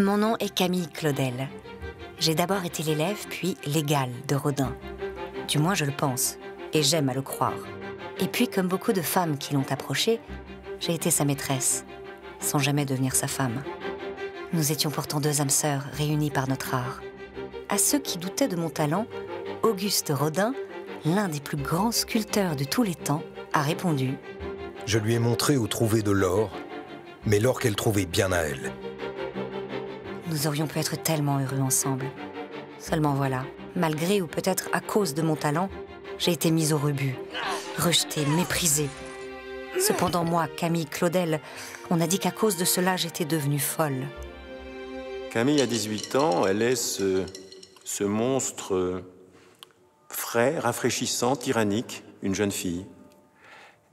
Mon nom est Camille Claudel. J'ai d'abord été l'élève, puis l'égale de Rodin. Du moins, je le pense, et j'aime à le croire. Et puis, comme beaucoup de femmes qui l'ont approché, j'ai été sa maîtresse, sans jamais devenir sa femme. Nous étions pourtant deux âmes sœurs réunies par notre art. À ceux qui doutaient de mon talent, Auguste Rodin, l'un des plus grands sculpteurs de tous les temps, a répondu: Je lui ai montré où trouver de l'or, mais l'or qu'elle trouvait bien à elle. Nous aurions pu être tellement heureux ensemble. Seulement voilà, malgré ou peut-être à cause de mon talent, j'ai été mise au rebut, rejetée, méprisée. Cependant moi, Camille Claudel, on a dit qu'à cause de cela, j'étais devenue folle. Camille a 18 ans, elle est ce monstre frais, rafraîchissant, tyrannique, une jeune fille.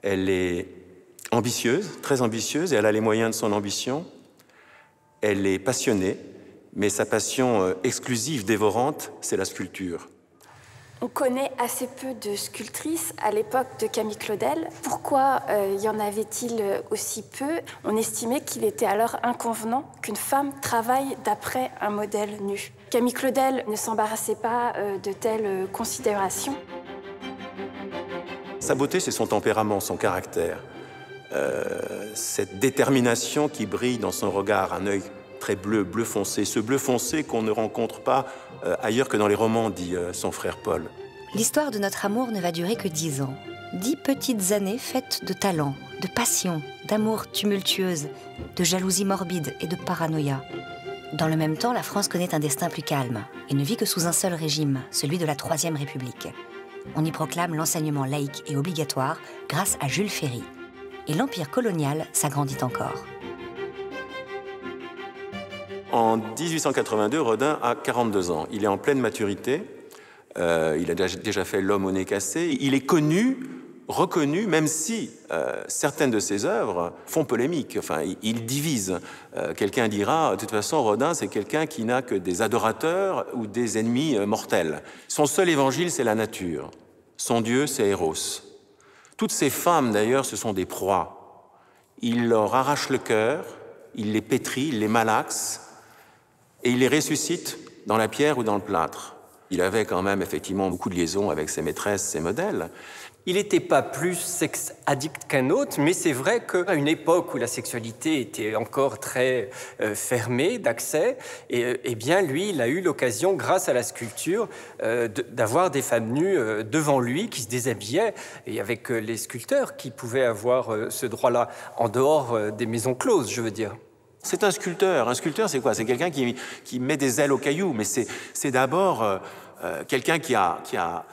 Elle est ambitieuse, très ambitieuse, et elle a les moyens de son ambition. Elle est passionnée, mais sa passion exclusive, dévorante, c'est la sculpture. On connaît assez peu de sculptrices à l'époque de Camille Claudel. Pourquoi y en avait-il aussi peu? On estimait qu'il était alors inconvenant qu'une femme travaille d'après un modèle nu. Camille Claudel ne s'embarrassait pas de telles considérations. Sa beauté, c'est son tempérament, son caractère. Cette détermination qui brille dans son regard, un œil très bleu, bleu foncé. Ce bleu foncé qu'on ne rencontre pas ailleurs que dans les romans, dit son frère Paul. L'histoire de notre amour ne va durer que 10 ans. 10 petites années faites de talent, de passion, d'amour tumultueuse, de jalousie morbide et de paranoïa. Dans le même temps, la France connaît un destin plus calme et ne vit que sous un seul régime, celui de la Troisième République. On y proclame l'enseignement laïque et obligatoire grâce à Jules Ferry. Et l'empire colonial s'agrandit encore. En 1882, Rodin a 42 ans. Il est en pleine maturité. Il a déjà fait L'homme au nez cassé. Il est connu, reconnu, même si certaines de ses œuvres font polémique. Enfin, il divise. Quelqu'un dira, de toute façon, Rodin, c'est quelqu'un qui n'a que des adorateurs ou des ennemis mortels. Son seul évangile, c'est la nature. Son Dieu, c'est Eros. Toutes ces femmes, d'ailleurs, ce sont des proies. Il leur arrache le cœur, il les pétrit, il les malaxe, et il les ressuscite dans la pierre ou dans le plâtre. Il avait quand même effectivement beaucoup de liaisons avec ses maîtresses, ses modèles. Il n'était pas plus sex-addict qu'un autre, mais c'est vrai qu'à une époque où la sexualité était encore très fermée d'accès, eh bien lui, il a eu l'occasion, grâce à la sculpture, d'avoir des femmes nues devant lui qui se déshabillaient, et avec les sculpteurs qui pouvaient avoir ce droit-là, en dehors des maisons closes, je veux dire. C'est un sculpteur. Un sculpteur, c'est quoi? C'est quelqu'un qui met des ailes aux cailloux, mais c'est d'abord quelqu'un qui a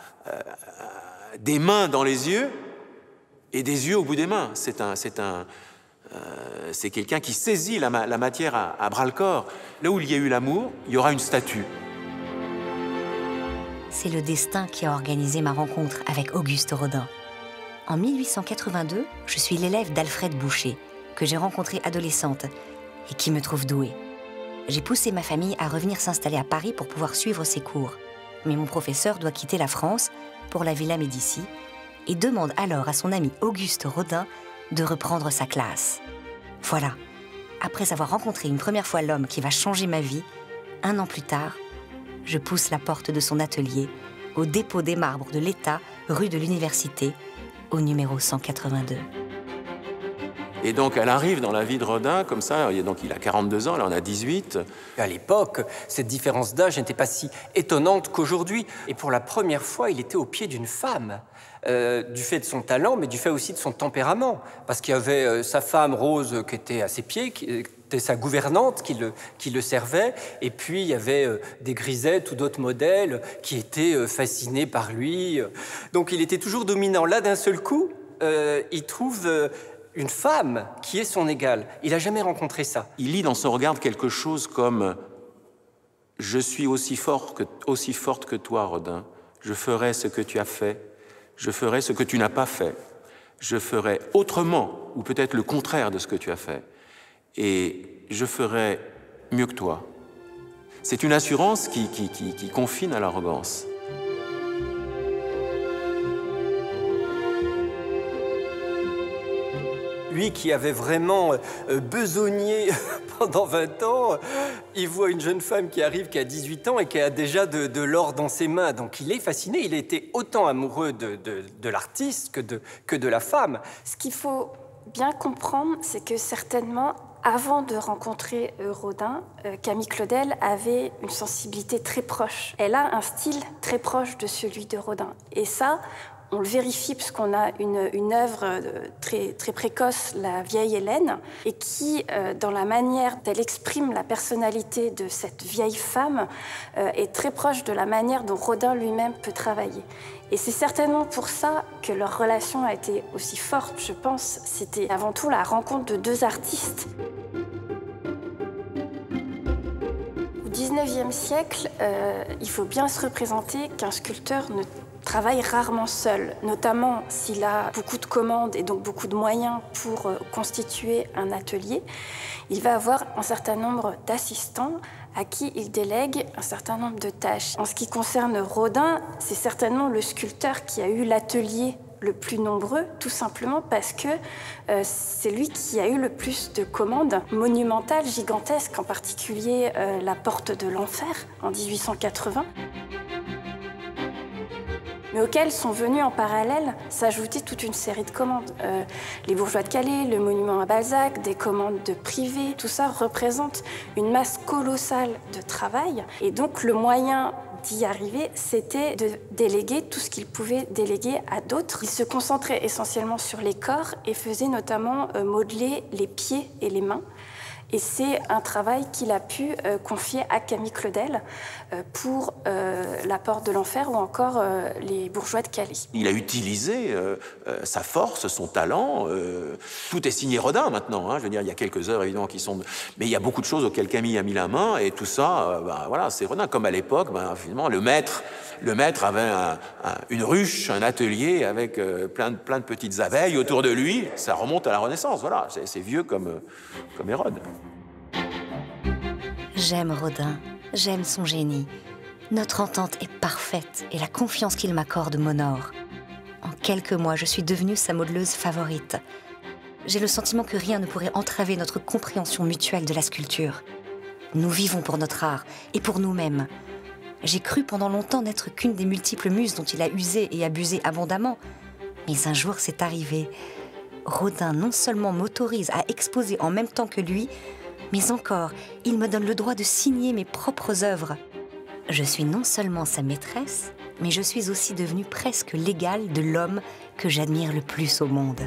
des mains dans les yeux et des yeux au bout des mains. C'est quelqu'un qui saisit la matière à bras-le-corps. Là où il y a eu l'amour, il y aura une statue. C'est le destin qui a organisé ma rencontre avec Auguste Rodin. En 1882, je suis l'élève d'Alfred Boucher, que j'ai rencontré adolescente et qui me trouve douée. J'ai poussé ma famille à revenir s'installer à Paris pour pouvoir suivre ses cours. Mais mon professeur doit quitter la France pour la Villa Médicis et demande alors à son ami Auguste Rodin de reprendre sa classe. Voilà, après avoir rencontré une première fois l'homme qui va changer ma vie, 1 an plus tard, je pousse la porte de son atelier au dépôt des marbres de l'État, rue de l'Université, au numéro 182. Et donc, elle arrive dans la vie de Rodin, comme ça, donc il a 42 ans, là on a 18. À l'époque, cette différence d'âge n'était pas si étonnante qu'aujourd'hui. Et pour la première fois, il était au pied d'une femme, du fait de son talent, mais du fait aussi de son tempérament. Parce qu'il y avait sa femme, Rose, qui était à ses pieds, qui était sa gouvernante, qui le servait. Et puis, il y avait des grisettes ou d'autres modèles qui étaient fascinés par lui. Donc, il était toujours dominant. Là, d'un seul coup, il trouve une femme qui est son égale. Il n'a jamais rencontré ça. Il lit dans son regard quelque chose comme « Je suis aussi forte que toi, Rodin. Je ferai ce que tu as fait. Je ferai ce que tu n'as pas fait. Je ferai autrement, ou peut-être le contraire de ce que tu as fait. Et je ferai mieux que toi. » C'est une assurance qui confine à l'arrogance. Lui qui avait vraiment besogné pendant 20 ans, il voit une jeune femme qui arrive, qui a 18 ans et qui a déjà de l'or dans ses mains. Donc il est fasciné, il était autant amoureux de l'artiste que de la femme. Ce qu'il faut bien comprendre, c'est que certainement, avant de rencontrer Rodin, Camille Claudel avait une sensibilité très proche. Elle a un style très proche de celui de Rodin. Et ça, on le vérifie puisqu'on a une œuvre très, très précoce, La vieille Hélène, et qui, dans la manière d'elle exprime la personnalité de cette vieille femme, est très proche de la manière dont Rodin lui-même peut travailler. Et c'est certainement pour ça que leur relation a été aussi forte, je pense. C'était avant tout la rencontre de deux artistes. Au XIXe siècle, il faut bien se représenter qu'un sculpteur ne travaille rarement seul, notamment s'il a beaucoup de commandes et donc beaucoup de moyens pour constituer un atelier. Il va avoir un certain nombre d'assistants à qui il délègue un certain nombre de tâches. En ce qui concerne Rodin, c'est certainement le sculpteur qui a eu l'atelier le plus nombreux, tout simplement parce que c'est lui qui a eu le plus de commandes monumentales, gigantesques, en particulier la Porte de l'Enfer en 1880. Mais auxquels sont venus en parallèle s'ajouter toute une série de commandes. Les Bourgeois de Calais, le monument à Balzac, des commandes de privés, tout ça représente une masse colossale de travail. Et donc le moyen d'y arriver, c'était de déléguer tout ce qu'il pouvait déléguer à d'autres. Il se concentrait essentiellement sur les corps et faisait notamment modeler les pieds et les mains. Et c'est un travail qu'il a pu confier à Camille Claudel pour La Porte de l'Enfer ou encore les Bourgeois de Calais. Il a utilisé sa force, son talent. Tout est signé Rodin maintenant. Hein. Je veux dire, il y a quelques œuvres évidemment qui sont... Mais il y a beaucoup de choses auxquelles Camille a mis la main et tout ça, voilà, c'est Rodin. Comme à l'époque, finalement, le maître avait une ruche, un atelier avec plein de petites abeilles autour de lui. Ça remonte à la Renaissance, voilà. C'est vieux comme Hérode. J'aime Rodin, j'aime son génie. Notre entente est parfaite et la confiance qu'il m'accorde m'honore. En quelques mois, je suis devenue sa modeleuse favorite. J'ai le sentiment que rien ne pourrait entraver notre compréhension mutuelle de la sculpture. Nous vivons pour notre art et pour nous-mêmes. J'ai cru pendant longtemps n'être qu'une des multiples muses dont il a usé et abusé abondamment. Mais un jour, c'est arrivé. Rodin non seulement m'autorise à exposer en même temps que lui, mais encore, il me donne le droit de signer mes propres œuvres. Je suis non seulement sa maîtresse, mais je suis aussi devenue presque l'égale de l'homme que j'admire le plus au monde.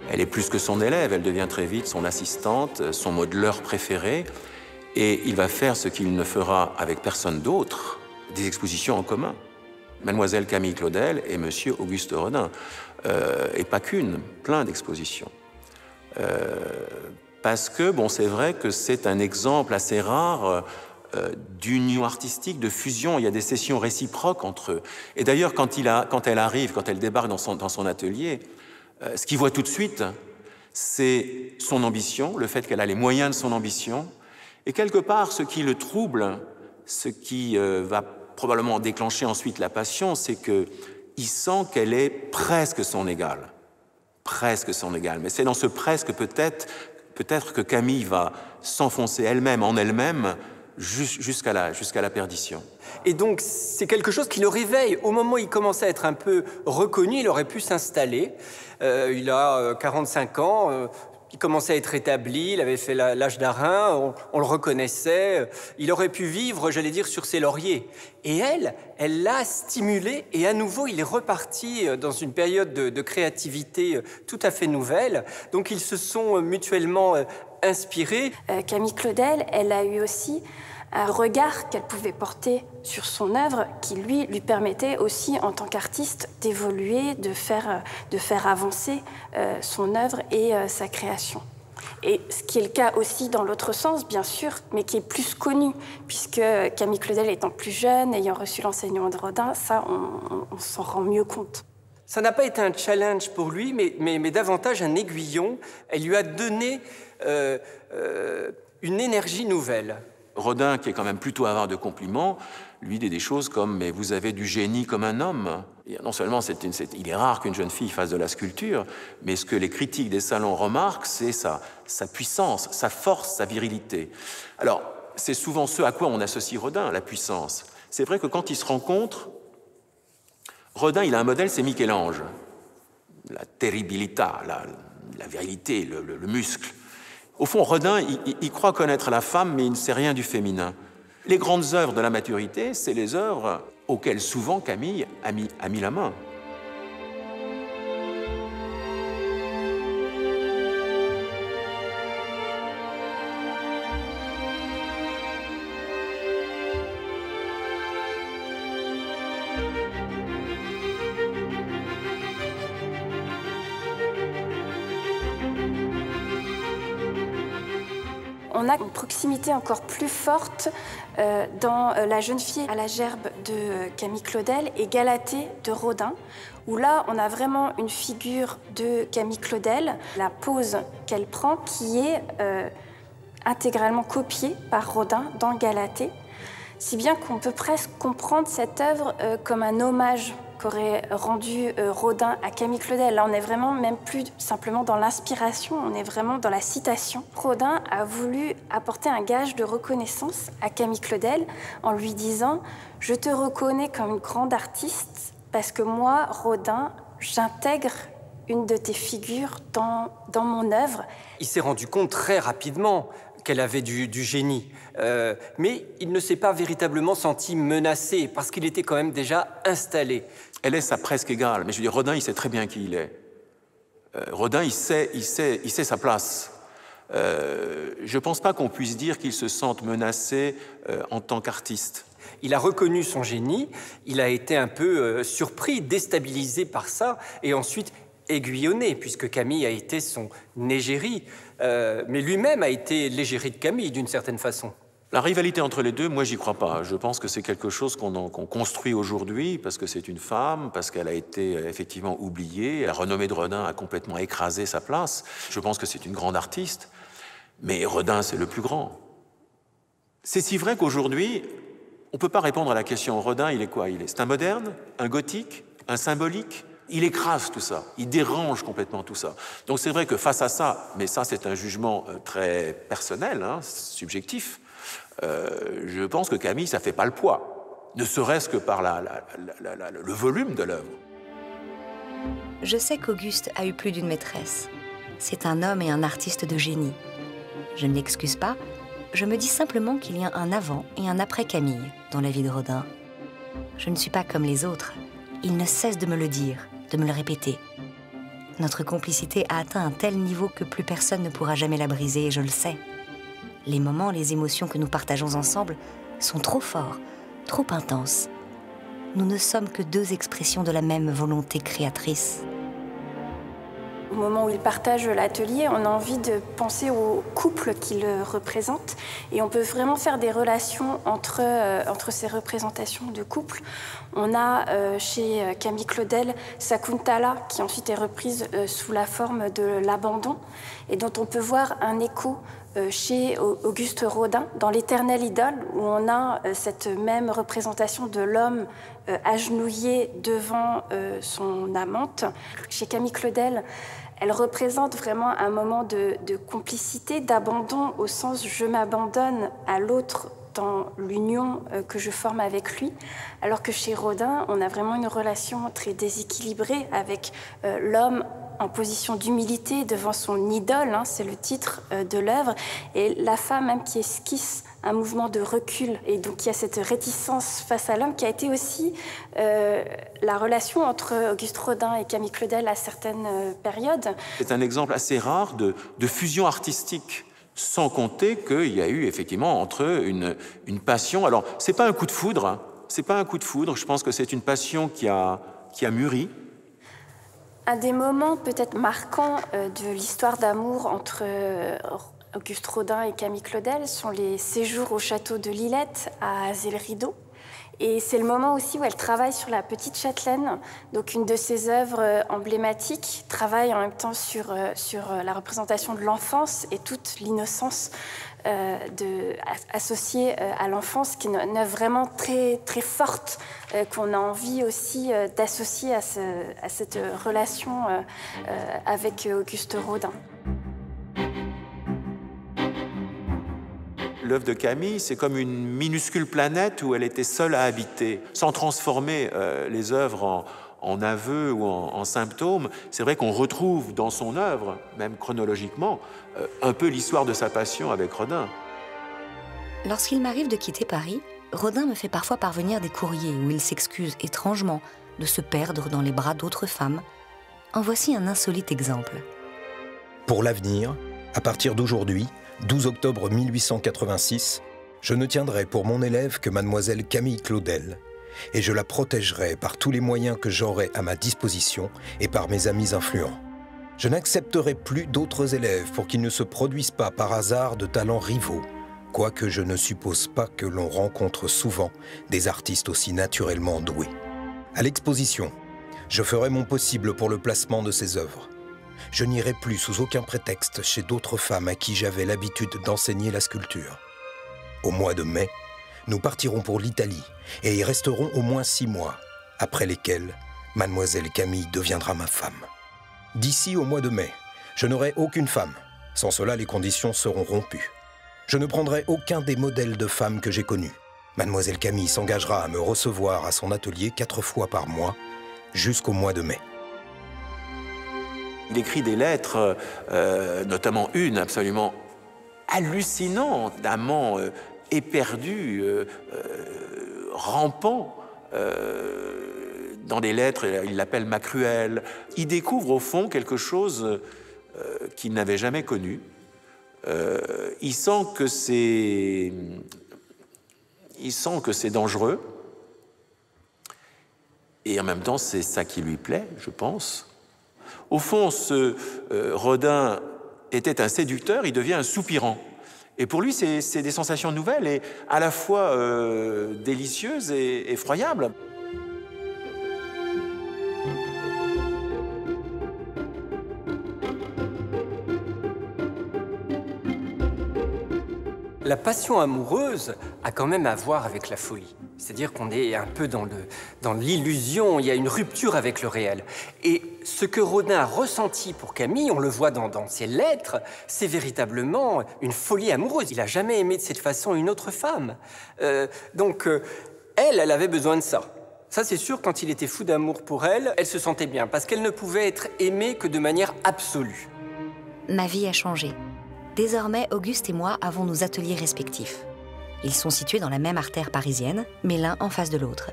Elle est plus que son élève, elle devient très vite son assistante, son modeleur préféré, et il va faire ce qu'il ne fera avec personne d'autre, des expositions en commun. Mademoiselle Camille Claudel et Monsieur Auguste Rodin, et pas qu'une, plein d'expositions. Parce que, bon, c'est vrai que c'est un exemple assez rare d'union artistique, de fusion. Il y a des sessions réciproques entre eux. Et d'ailleurs, quand elle débarque dans son atelier, ce qu'il voit tout de suite, c'est son ambition, le fait qu'elle a les moyens de son ambition. Et quelque part, ce qui le trouble, ce qui va probablement déclencher ensuite la passion, c'est qu'il sent qu'elle est presque son égale. Presque son égale. Mais c'est dans ce presque peut-être que Camille va s'enfoncer elle-même en elle-même jusqu'à la perdition. Et donc, c'est quelque chose qui le réveille. Au moment où il commence à être un peu reconnu, il aurait pu s'installer. Il a 45 ans, il commençait à être établi, il avait fait l'âge d'Arin, on le reconnaissait. Il aurait pu vivre, j'allais dire, sur ses lauriers. Et elle l'a stimulé et à nouveau, il est reparti dans une période de créativité tout à fait nouvelle. Donc, ils se sont mutuellement inspirés. Camille Claudel, elle a eu aussi un regard qu'elle pouvait porter sur son œuvre qui, lui permettait aussi, en tant qu'artiste, d'évoluer, de faire avancer son œuvre et sa création. Et ce qui est le cas aussi dans l'autre sens, bien sûr, mais qui est plus connu, puisque Camille Claudel étant plus jeune, ayant reçu l'enseignement de Rodin, ça, on s'en rend mieux compte. Ça n'a pas été un challenge pour lui, mais davantage un aiguillon. Elle lui a donné une énergie nouvelle. Rodin, qui est quand même plutôt avare de compliments, lui dit des choses comme « mais vous avez du génie comme un homme ». Non seulement il est rare qu'une jeune fille fasse de la sculpture, mais ce que les critiques des salons remarquent, c'est sa puissance, sa force, sa virilité. Alors, c'est souvent ce à quoi on associe Rodin, la puissance. C'est vrai que quand ils se rencontrent, Rodin, il a un modèle, c'est Michel-Ange. La terribilità, la virilité, le muscle. Au fond, Rodin, il croit connaître la femme, mais il ne sait rien du féminin. Les grandes œuvres de la maturité, c'est les œuvres auxquelles souvent Camille a mis la main. On a une proximité encore plus forte dans La jeune fille à la gerbe de Camille Claudel et Galatée de Rodin, où là, on a vraiment une figure de Camille Claudel, la pose qu'elle prend, qui est intégralement copiée par Rodin dans Galatée, si bien qu'on peut presque comprendre cette œuvre comme un hommage qu'aurait rendu Rodin à Camille Claudel. Là, on est vraiment même plus simplement dans l'inspiration, on est vraiment dans la citation. Rodin a voulu apporter un gage de reconnaissance à Camille Claudel en lui disant « Je te reconnais comme une grande artiste parce que moi, Rodin, j'intègre une de tes figures dans mon œuvre. » Il s'est rendu compte très rapidement qu'elle avait du génie. Mais il ne s'est pas véritablement senti menacé parce qu'il était quand même déjà installé. Elle est sa presque égale, mais je veux dire, Rodin, il sait très bien qui il est. Rodin, il sait sa place. Je ne pense pas qu'on puisse dire qu'il se sente menacé en tant qu'artiste. Il a reconnu son génie, il a été un peu surpris, déstabilisé par ça, et ensuite aiguillonné, puisque Camille a été son égérie, mais lui-même a été l'égérie de Camille, d'une certaine façon. La rivalité entre les deux, moi, j'y crois pas. Je pense que c'est quelque chose qu'on construit aujourd'hui, parce que c'est une femme, parce qu'elle a été effectivement oubliée. La renommée de Rodin a complètement écrasé sa place. Je pense que c'est une grande artiste, mais Rodin, c'est le plus grand. C'est si vrai qu'aujourd'hui, on ne peut pas répondre à la question Rodin, il est quoi? C'est un moderne, un gothique, un symbolique? Il écrase tout ça, il dérange complètement tout ça. Donc c'est vrai que face à ça, mais ça c'est un jugement très personnel, hein, subjectif, je pense que Camille, ça ne fait pas le poids, ne serait-ce que par le volume de l'œuvre. Je sais qu'Auguste a eu plus d'une maîtresse. C'est un homme et un artiste de génie. Je ne l'excuse pas, je me dis simplement qu'il y a un avant et un après Camille dans la vie de Rodin. Je ne suis pas comme les autres, il ne cesse de me le dire, de me le répéter. Notre complicité a atteint un tel niveau que plus personne ne pourra jamais la briser, et je le sais. Les moments, les émotions que nous partageons ensemble sont trop forts, trop intenses. Nous ne sommes que deux expressions de la même volonté créatrice. Au moment où il partage l'atelier, on a envie de penser au couple qu'il représente et on peut vraiment faire des relations entre ces représentations de couple. On a chez Camille Claudel Sakuntala qui ensuite est reprise sous la forme de l'abandon et dont on peut voir un écho chez Auguste Rodin dans L'Éternelle idole où on a cette même représentation de l'homme agenouillé devant son amante. Chez Camille Claudel, elle représente vraiment un moment de complicité, d'abandon au sens « je m'abandonne à l'autre dans l'union que je forme avec lui », alors que chez Rodin, on a vraiment une relation très déséquilibrée avec l'homme en position d'humilité devant son idole, hein, c'est le titre de l'œuvre, et la femme même qui esquisse un mouvement de recul. Et donc il y a cette réticence face à l'homme qui a été aussi la relation entre Auguste Rodin et Camille Claudel à certaines périodes. C'est un exemple assez rare de fusion artistique, sans compter qu'il y a eu effectivement entre eux une passion. Alors, c'est pas un coup de foudre, hein, c'est pas un coup de foudre, je pense que c'est une passion qui a mûri. Un des moments peut-être marquants de l'histoire d'amour entre Auguste Rodin et Camille Claudel sont les séjours au château de Lillette à Azay-le-Rideau. Et c'est le moment aussi où elle travaille sur La Petite Châtelaine, donc une de ses œuvres emblématiques, travaille en même temps sur la représentation de l'enfance et toute l'innocence associée à l'enfance, qui est une œuvre vraiment très, très forte, qu'on a envie aussi d'associer à cette relation avec Auguste Rodin. L'œuvre de Camille, c'est comme une minuscule planète où elle était seule à habiter, sans transformer les œuvres en aveux ou en symptômes. C'est vrai qu'on retrouve dans son œuvre, même chronologiquement, un peu l'histoire de sa passion avec Rodin. Lorsqu'il m'arrive de quitter Paris, Rodin me fait parfois parvenir des courriers où il s'excuse étrangement de se perdre dans les bras d'autres femmes. En voici un insolite exemple. Pour l'avenir, à partir d'aujourd'hui, 12 octobre 1886, je ne tiendrai pour mon élève que mademoiselle Camille Claudel, et je la protégerai par tous les moyens que j'aurai à ma disposition et par mes amis influents. Je n'accepterai plus d'autres élèves pour qu'ils ne se produisent pas par hasard de talents rivaux, quoique je ne suppose pas que l'on rencontre souvent des artistes aussi naturellement doués. À l'exposition, je ferai mon possible pour le placement de ces œuvres. Je n'irai plus sous aucun prétexte chez d'autres femmes à qui j'avais l'habitude d'enseigner la sculpture. Au mois de mai, nous partirons pour l'Italie et y resterons au moins 6 mois, après lesquels mademoiselle Camille deviendra ma femme. D'ici au mois de mai, je n'aurai aucune femme. Sans cela, les conditions seront rompues. Je ne prendrai aucun des modèles de femmes que j'ai connus. Mademoiselle Camille s'engagera à me recevoir à son atelier 4 fois par mois, jusqu'au mois de mai. Il écrit des lettres, notamment une absolument hallucinante, d'amant éperdu, rampant. Dans des lettres, il l'appelle ma cruelle. Il découvre au fond quelque chose qu'il n'avait jamais connu. Il sent que c'est dangereux. Et en même temps, c'est ça qui lui plaît, je pense. Au fond, ce Rodin était un séducteur, il devient un soupirant. Et pour lui, c'est des sensations nouvelles et à la fois délicieuses et effroyables. La passion amoureuse a quand même à voir avec la folie. C'est-à-dire qu'on est un peu dans l'illusion, il y a une rupture avec le réel. Et ce que Rodin a ressenti pour Camille, on le voit dans ses lettres, c'est véritablement une folie amoureuse. Il n'a jamais aimé de cette façon une autre femme. Elle avait besoin de ça. Ça, c'est sûr, quand il était fou d'amour pour elle, elle se sentait bien, parce qu'elle ne pouvait être aimée que de manière absolue. Ma vie a changé. Désormais, Auguste et moi avons nos ateliers respectifs. Ils sont situés dans la même artère parisienne, mais l'un en face de l'autre.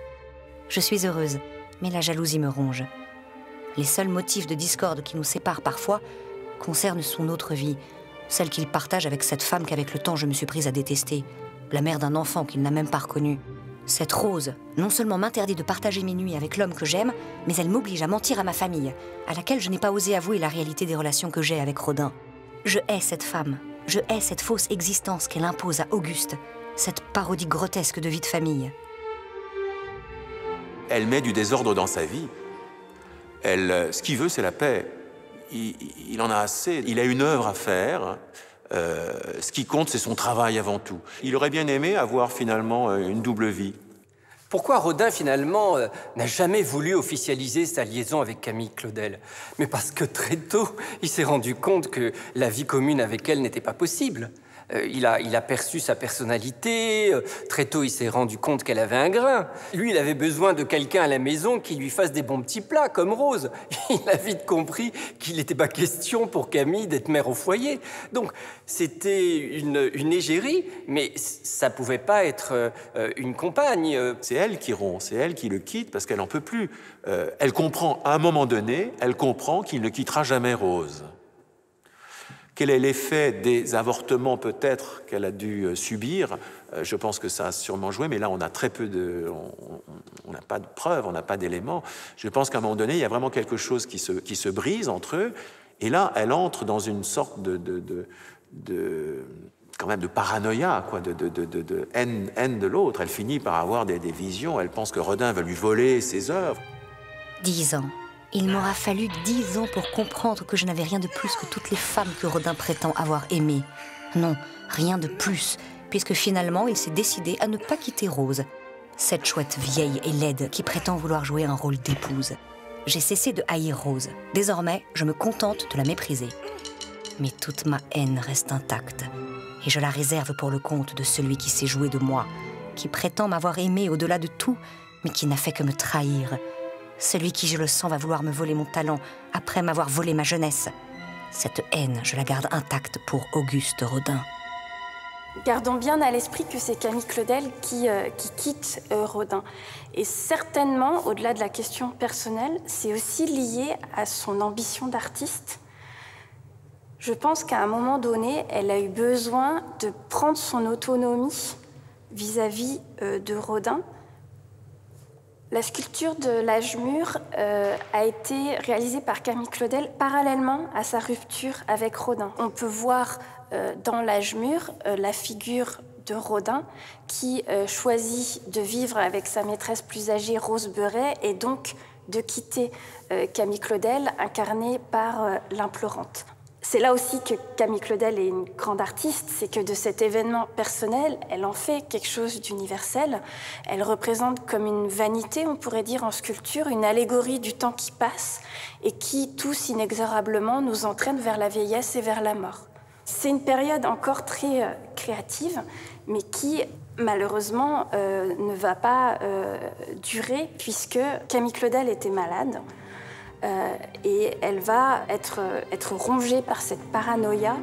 Je suis heureuse, mais la jalousie me ronge. Les seuls motifs de discorde qui nous séparent parfois concernent son autre vie, celle qu'il partage avec cette femme qu'avec le temps je me suis prise à détester, la mère d'un enfant qu'il n'a même pas reconnu. Cette Rose, non seulement m'interdit de partager mes nuits avec l'homme que j'aime, mais elle m'oblige à mentir à ma famille, à laquelle je n'ai pas osé avouer la réalité des relations que j'ai avec Rodin. Je hais cette femme, je hais cette fausse existence qu'elle impose à Auguste, cette parodie grotesque de vie de famille. Elle met du désordre dans sa vie. Ce qu'il veut, c'est la paix. Il en a assez. Il a une œuvre à faire. Ce qui compte, c'est son travail avant tout. Il aurait bien aimé avoir finalement une double vie. Pourquoi Rodin, finalement, n'a jamais voulu officialiser sa liaison avec Camille Claudel? Mais parce que très tôt, il s'est rendu compte que la vie commune avec elle n'était pas possible. Il a perçu sa personnalité. Très tôt, il s'est rendu compte qu'elle avait un grain. Lui, il avait besoin de quelqu'un à la maison qui lui fasse des bons petits plats, comme Rose. Il a vite compris qu'il n'était pas question pour Camille d'être mère au foyer. Donc, c'était une égérie, mais ça pouvait pas être une compagne. C'est elle qui rompt, c'est elle qui le quitte parce qu'elle n'en peut plus. Elle comprend, à un moment donné, elle comprend qu'il ne quittera jamais Rose. Quel est l'effet des avortements peut-être qu'elle a dû subir? Je pense que ça a sûrement joué, mais là on a très peu de... On n'a pas de preuves, on n'a pas d'éléments. Je pense qu'à un moment donné, il y a vraiment quelque chose qui se brise entre eux, et là elle entre dans une sorte quand même de paranoïa, quoi, de haine de l'autre. Elle finit par avoir des visions, elle pense que Rodin va lui voler ses œuvres. 10 ans. Il m'aura fallu 10 ans pour comprendre que je n'avais rien de plus que toutes les femmes que Rodin prétend avoir aimées. Non, rien de plus, puisque finalement il s'est décidé à ne pas quitter Rose, cette chouette vieille et laide qui prétend vouloir jouer un rôle d'épouse. J'ai cessé de haïr Rose. Désormais, je me contente de la mépriser. Mais toute ma haine reste intacte, et je la réserve pour le compte de celui qui s'est joué de moi, qui prétend m'avoir aimé au-delà de tout, mais qui n'a fait que me trahir. Celui qui, je le sens, va vouloir me voler mon talent après m'avoir volé ma jeunesse. Cette haine, je la garde intacte pour Auguste Rodin. Gardons bien à l'esprit que c'est Camille Claudel qui quitte Rodin. Et certainement, au-delà de la question personnelle, c'est aussi lié à son ambition d'artiste. Je pense qu'à un moment donné, elle a eu besoin de prendre son autonomie vis-à-vis de Rodin. La sculpture de l'âge mûr a été réalisée par Camille Claudel parallèlement à sa rupture avec Rodin. On peut voir dans l'âge mûr la figure de Rodin qui choisit de vivre avec sa maîtresse plus âgée, Rose Beuret, et donc de quitter Camille Claudel, incarnée par l'implorante. C'est là aussi que Camille Claudel est une grande artiste, c'est que de cet événement personnel, elle en fait quelque chose d'universel. Elle représente comme une vanité, on pourrait dire en sculpture, une allégorie du temps qui passe et qui, tous inexorablement, nous entraîne vers la vieillesse et vers la mort. C'est une période encore très créative, mais qui, malheureusement, ne va pas durer, puisque Camille Claudel était malade. Et elle va être rongée par cette paranoïa.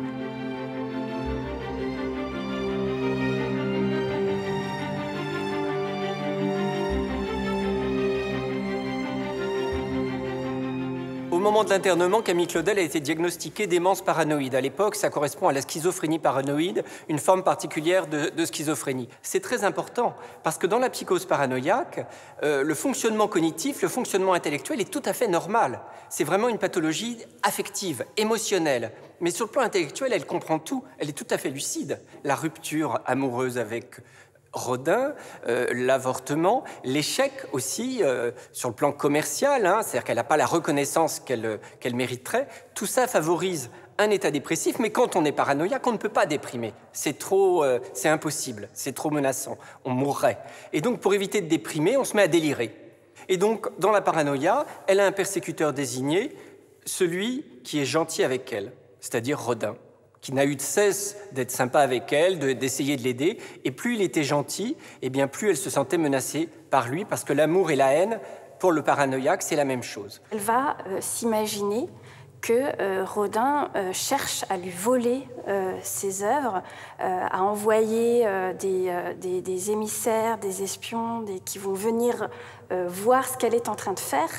Au moment de l'internement, Camille Claudel a été diagnostiquée démence paranoïde. À l'époque, ça correspond à la schizophrénie paranoïde, une forme particulière de schizophrénie. C'est très important, parce que dans la psychose paranoïaque, le fonctionnement cognitif, le fonctionnement intellectuel est tout à fait normal. C'est vraiment une pathologie affective, émotionnelle. Mais sur le plan intellectuel, elle comprend tout, elle est tout à fait lucide. La rupture amoureuse avec Rodin, l'avortement, l'échec aussi sur le plan commercial, c'est-à-dire qu'elle n'a pas la reconnaissance qu'elle mériterait. Tout ça favorise un état dépressif, mais quand on est paranoïaque, on ne peut pas déprimer. C'est impossible, c'est trop menaçant, on mourrait. Et donc, pour éviter de déprimer, on se met à délirer. Et donc, dans la paranoïa, elle a un persécuteur désigné, celui qui est gentil avec elle, c'est-à-dire Rodin, qui n'a eu de cesse d'être sympa avec elle, d'essayer de l'aider. Et plus il était gentil, eh bien plus elle se sentait menacée par lui, parce que l'amour et la haine, pour le paranoïaque, c'est la même chose. Elle va s'imaginer que Rodin cherche à lui voler ses œuvres, à envoyer des émissaires, des espions, qui vont venir voir ce qu'elle est en train de faire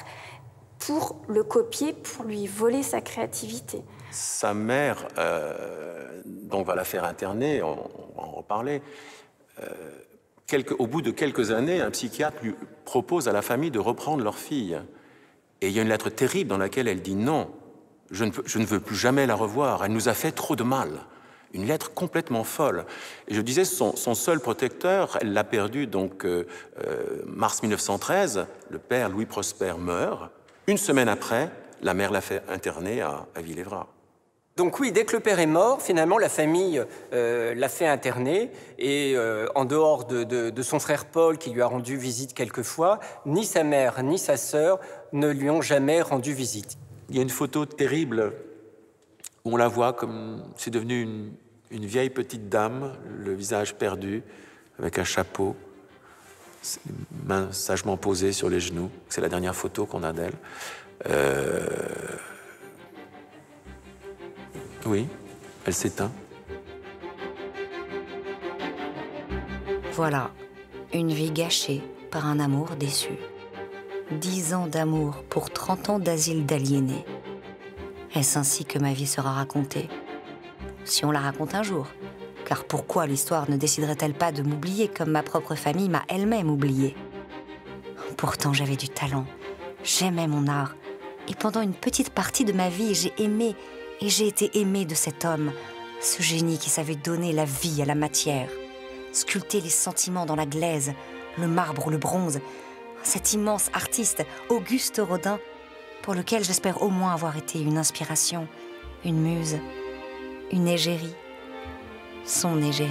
pour le copier, pour lui voler sa créativité. Sa mère, dont on va la faire interner, on va en reparler, au bout de quelques années, un psychiatre lui propose à la famille de reprendre leur fille. Et il y a une lettre terrible dans laquelle elle dit non, je ne veux plus jamais la revoir, elle nous a fait trop de mal. Une lettre complètement folle. Et je disais, son seul protecteur, elle l'a perdu, donc mars 1913, le père Louis Prosper meurt. Une semaine après, la mère l'a fait interner à Villévrat. Donc oui, dès que le père est mort, finalement, la famille l'a fait interner et en dehors de son frère Paul, qui lui a rendu visite quelques fois, ni sa mère ni sa sœur ne lui ont jamais rendu visite. Il y a une photo terrible où on la voit comme c'est devenu une vieille petite dame, le visage perdu, avec un chapeau, les mains sagement posées sur les genoux. C'est la dernière photo qu'on a d'elle. Oui, elle s'éteint. Voilà, une vie gâchée par un amour déçu. 10 ans d'amour pour 30 ans d'asile d'aliénés. Est-ce ainsi que ma vie sera racontée? Si on la raconte un jour. Car pourquoi l'histoire ne déciderait-elle pas de m'oublier comme ma propre famille m'a elle-même oubliée? Pourtant j'avais du talent, j'aimais mon art. Et pendant une petite partie de ma vie, j'ai aimé et j'ai été aimée de cet homme, ce génie qui savait donner la vie à la matière, sculpter les sentiments dans la glaise, le marbre ou le bronze, cet immense artiste, Auguste Rodin, pour lequel j'espère au moins avoir été une inspiration, une muse, une égérie. son égérie.